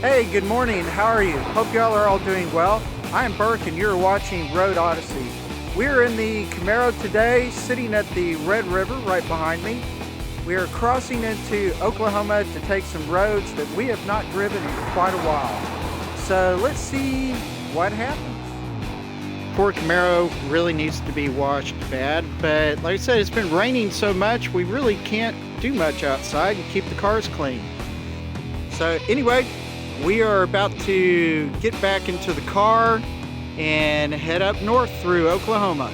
Hey, good morning. How are you? Hope y'all are all doing well. I'm Burke and you're watching Road Odyssey. We're in the Camaro today, sitting at the Red River right behind me. We are crossing into Oklahoma to take some roads that we have not driven in quite a while. So let's see what happens. Poor Camaro really needs to be washed bad, but like I said, it's been raining so much we really can't do much outside and keep the cars clean. So anyway, we are about to get back into the car and head up north through Oklahoma.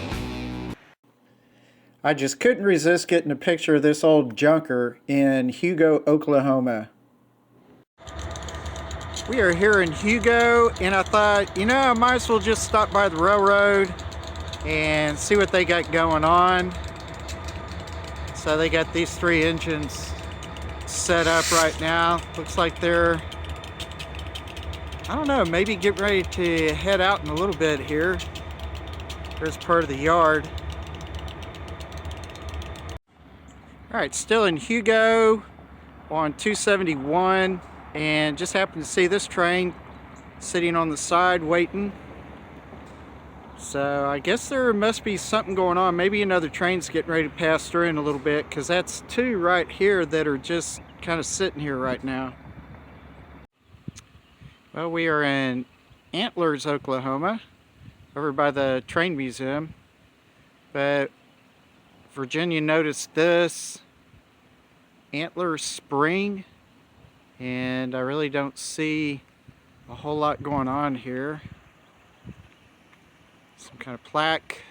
I just couldn't resist getting a picture of this old junker in Hugo, Oklahoma. We are here in Hugo, and I thought, you know, I might as well just stop by the railroad and see what they got going on. So they got these 3 engines set up right now. Looks like they're, I don't know, maybe get ready to head out in a little bit here. Here's part of the yard. All right, still in Hugo on 271, and just happened to see this train sitting on the side waiting. So I guess there must be something going on. Maybe another train's getting ready to pass through in a little bit, because that's 2 right here that are just kind of sitting here right now. Well, we are in Antlers, Oklahoma, over by the train museum. But Virginia noticed this Antler Spring, and I really don't see a whole lot going on here. Some kind of plaque,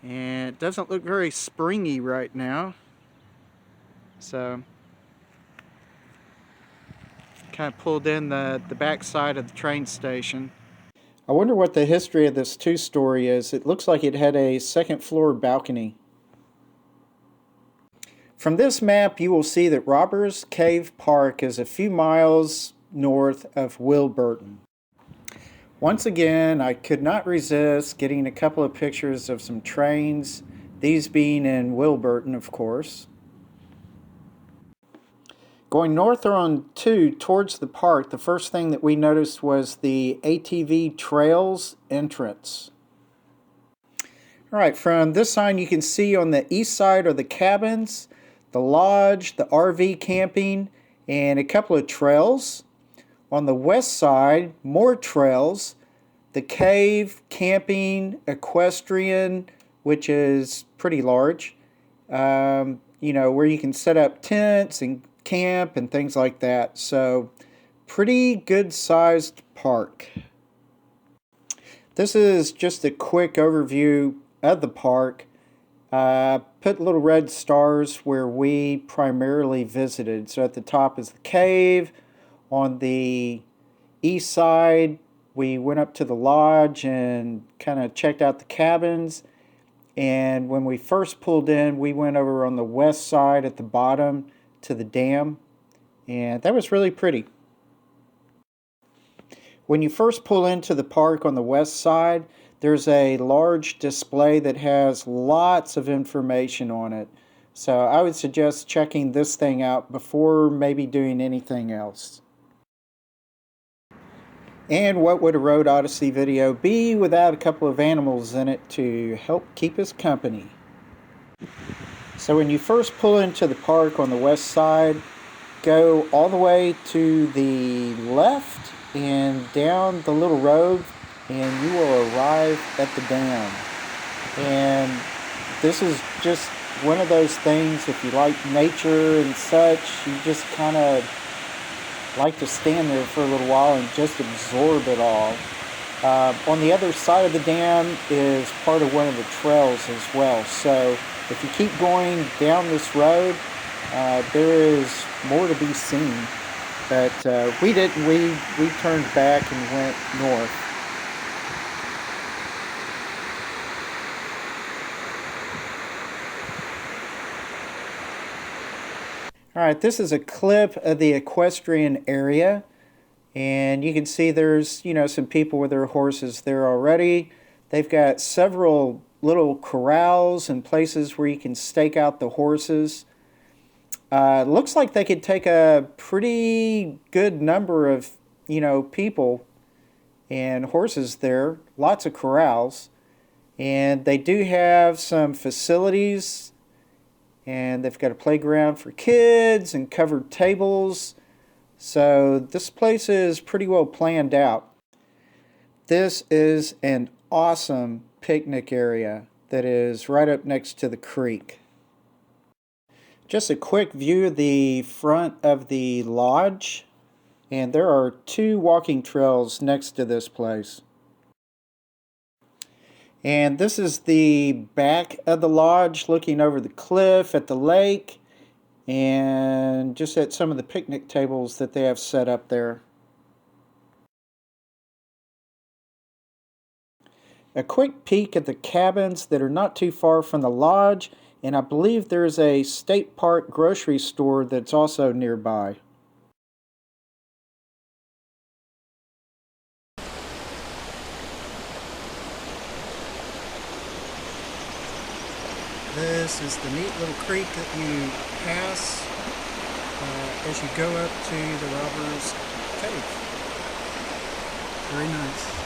and it doesn't look very springy right now. So kind of pulled in the back side of the train station. I wonder what the history of this 2-story is. It looks like it had a 2nd floor balcony. From this map, you will see that Robbers Cave Park is a few miles north of Wilburton. Once again, I could not resist getting a couple of pictures of some trains, these being in Wilburton, of course. Going north on 2 towards the park, the first thing that we noticed was the ATV Trails Entrance. All right, from this sign you can see on the east side are the cabins, the lodge, the RV camping, and a couple of trails. On the west side, more trails, the cave, camping, equestrian, which is pretty large, you know, where you can set up tents and camp and things like that. So pretty good sized park. This is just a quick overview of the park. Put little red stars where we primarily visited. So at the top is the cave. On the east side we went up to the lodge and kind of checked out the cabins. And when we first pulled in, we went over on the west side at the bottom to the dam, and that was really pretty. When you first pull into the park on the west side, there's a large display that has lots of information on it. So I would suggest checking this thing out before maybe doing anything else. And what would a Road Odyssey video be without a couple of animals in it to help keep us company? So when you first pull into the park on the west side, go all the way to the left and down the little road, and you will arrive at the dam. And this is just one of those things, if you like nature and such, you just kind of like to stand there for a little while and just absorb it all. On the other side of the dam is part of one of the trails as well. So if you keep going down this road, there is more to be seen. But we didn't. We turned back and went north. All right, this is a clip of the Equestrian Area, and you can see there's, you know, some people with their horses there already. They've got several little corrals and places where you can stake out the horses. Looks like they could take a pretty good number of, people and horses there. Lots of corrals. And they do have some facilities, and they've got a playground for kids and covered tables. So this place is pretty well planned out. This is an awesome picnic area that is right up next to the creek. Just a quick view of the front of the lodge, and there are 2 walking trails next to this place. And this is the back of the lodge, looking over the cliff at the lake and just at some of the picnic tables that they have set up there. A quick peek at the cabins that are not too far from the lodge, and I believe there's a state park grocery store that's also nearby. This is the neat little creek that you pass as you go up to the Robbers Cave. Very nice.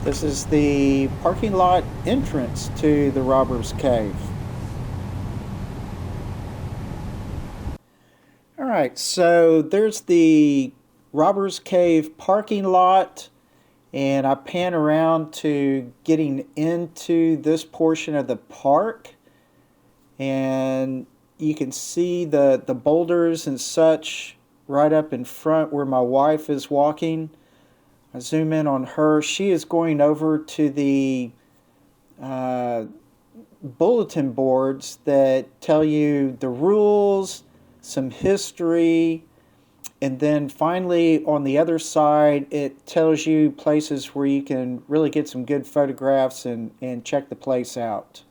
This is the parking lot entrance to the Robbers Cave. Alright, so there's the Robbers Cave parking lot, and I pan around to getting into this portion of the park, and you can see the boulders and such right up in front where my wife is walking. I zoom in on her. She is going over to the bulletin boards that tell you the rules, some history, and then finally on the other side it tells you places where you can really get some good photographs and check the place out.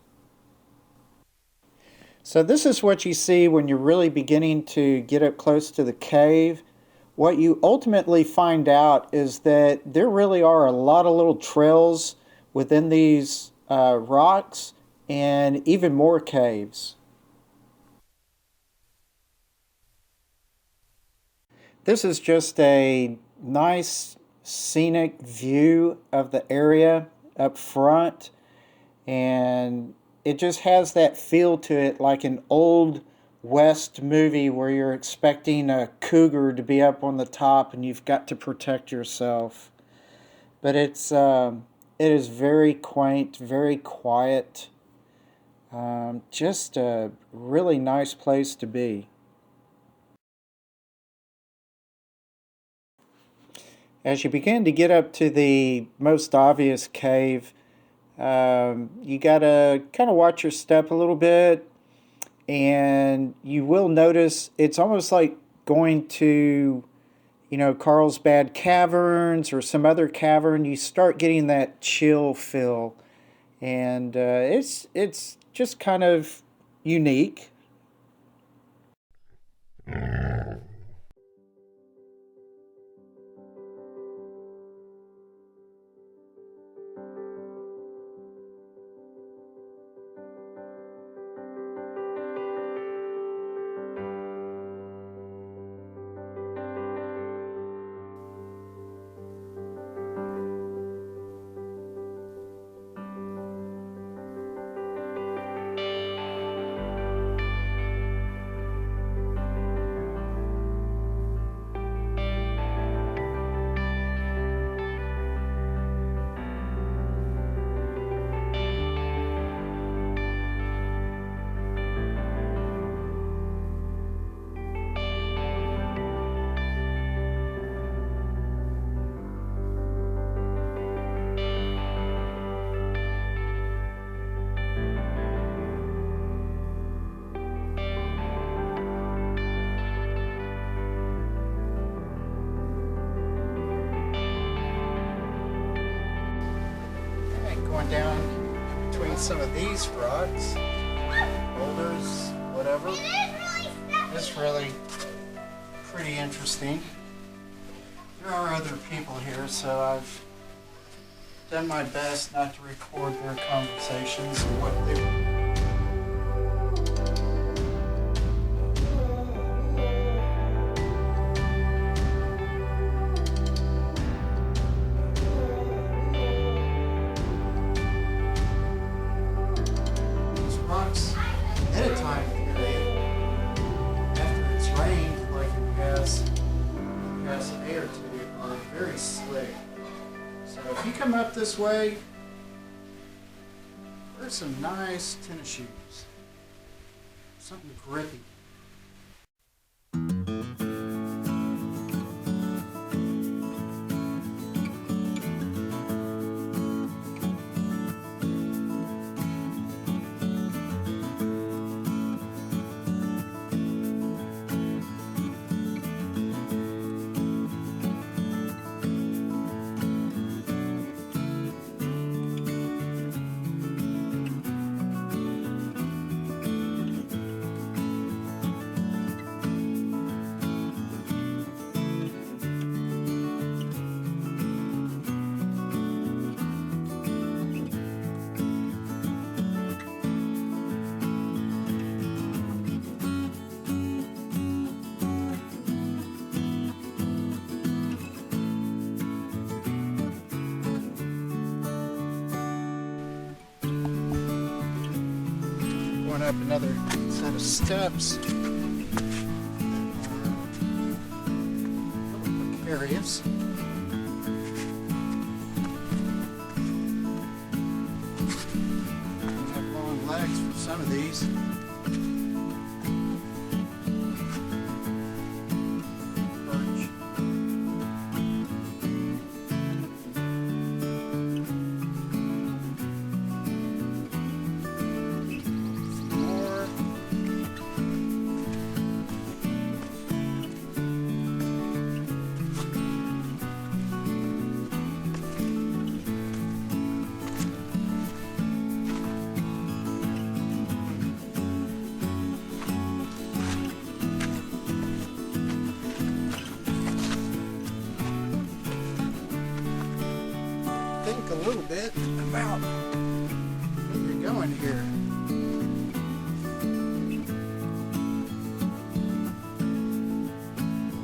So this is what you see when you're really beginning to get up close to the cave. What you ultimately find out is that there really are a lot of little trails within these rocks and even more caves. This is just a nice scenic view of the area up front, and it just has that feel to it like an old West movie where you're expecting a cougar to be up on the top and you've got to protect yourself. But it is very quaint, very quiet, just a really nice place to be. As you begin to get up to the most obvious cave, you gotta kind of watch your step a little bit, and you will notice it's almost like going to, Carlsbad Caverns or some other cavern. You start getting that chill feel, and it's just kind of unique. Going down between some of these rocks, boulders, whatever. It's really pretty interesting. There are other people here, so I've done my best not to record their conversations and what they come up this way, there's some nice tennis shoes. Something grippy. Up another set of steps areas. Have long legs for some of these. Birch. Think a little bit about where you're going here.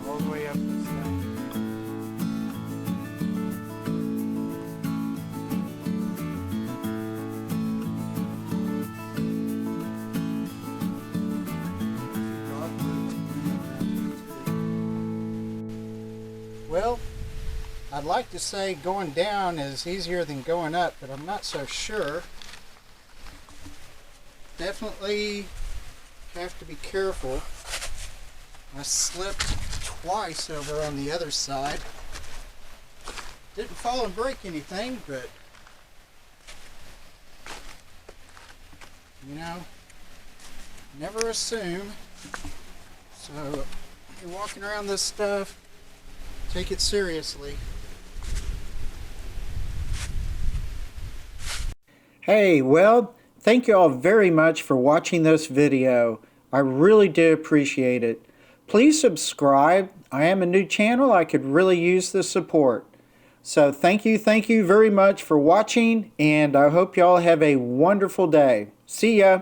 All the way up this thing. Well, I'd like to say going down is easier than going up, but I'm not so sure. Definitely have to be careful. I slipped twice over on the other side. Didn't fall and break anything, but you know, never assume. So if you're walking around this stuff, take it seriously. Hey, well, thank you all very much for watching this video. I really do appreciate it. Please subscribe. I am a new channel. I could really use the support. So thank you very much for watching, and I hope y'all have a wonderful day. See ya.